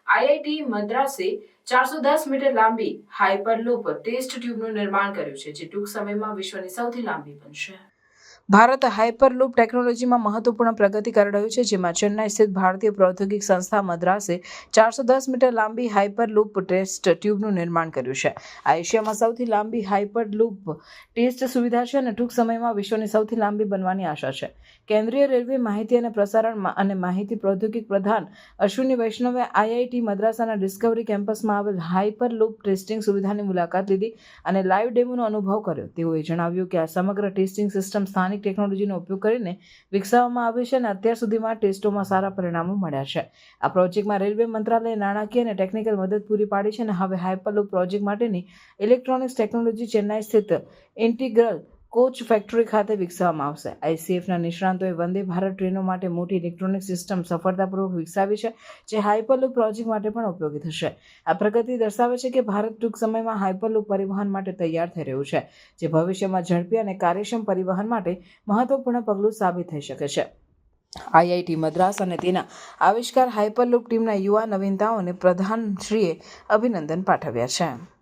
IIT મદ્રાસે 410 metre લાંબી હાઇપરલૂપ test ટ્યુબનું નિર્માણ કર્યું છે, જે ટૂંક સમયમાં વિશ્વની સૌથી લાંબી બનશે. ભારત હાઇપરલૂપ ટેકનોલોજીમાં મહત્વપૂર્ણ પ્રગતિ કરી રહ્યું છે, જેમાં ચેન્નાઈ સ્થિત ભારતીય પ્રૌદ્યોગિક સંસ્થા મદ્રાસે 410 મીટર લાંબી હાઇપરલૂપ ટેસ્ટ ટ્યુબનું નિર્માણ કર્યું છે. આ એશિયામાં સૌથી લાંબી હાઇપરલૂપ ટેસ્ટ સુવિધા છે અને ટૂંક સમયમાં વિશ્વની સૌથી લાંબી બનવાની આશા છે. કેન્દ્રીય રેલવે માહિતી અને પ્રસારણ અને માહિતી પ્રૌદ્યોગિક પ્રધાન અશ્વિની વૈષ્ણવે આઈઆઈટી મદ્રાસના ડિસ્કવરી કેમ્પસમાં આવેલ હાઇપરલૂપ ટેસ્ટિંગ સુવિધાની મુલાકાત લીધી અને લાઈવ ડેમોનો અનુભવ કર્યો. તેઓએ જણાવ્યું કે આ સમગ્ર ટેસ્ટિંગ સિસ્ટમ સ્થાનિક ટેકનોલોજીનો ઉપયોગ કરીને વિકસાવવામાં આવી છે અને અત્યાર સુધીમાં ટેસ્ટોમાં સારા પરિણામો મળ્યા છે. આ પ્રોજેક્ટમાં રેલવે મંત્રાલયે નાણાકીય અને ટેકનિકલ મદદ પૂરી પાડી છે અને હવે હાઇપરલૂપ પ્રોજેક્ટ માટેની ઇલેક્ટ્રોનિક્સ ટેકનોલોજી ચેન્નાઈ સ્થિત ઇન્ટિગ્રલ કોચ ફેક્ટરી ખાતે વિકસાવવામાં આવશે. આઈસીએફના નિષ્ણાતોએ વંદે ભારત ટ્રેનો માટે મોટી ઇલેક્ટ્રોનિક સિસ્ટમ સફળતાપૂર્વક વિકસાવી છે, જે હાઇપરલૂપ પ્રોજેક્ટ માટે પણ ઉપયોગી થશે. આ પ્રગતિ દર્શાવે છે કે ભારત ટૂંક સમયમાં હાઇપરલૂપ પરિવહન માટે તૈયાર થઈ રહ્યું છે, જે ભવિષ્યમાં ઝડપી અને કાર્યક્ષમ પરિવહન માટે મહત્વપૂર્ણ પગલું સાબિત થઈ શકે છે. આઈઆઈટી મદ્રાસ અને તેના આવિષ્કાર હાઇપરલૂપ ટીમના યુવા નવીનતાઓને પ્રધાનશ્રીએ અભિનંદન પાઠવ્યા છે.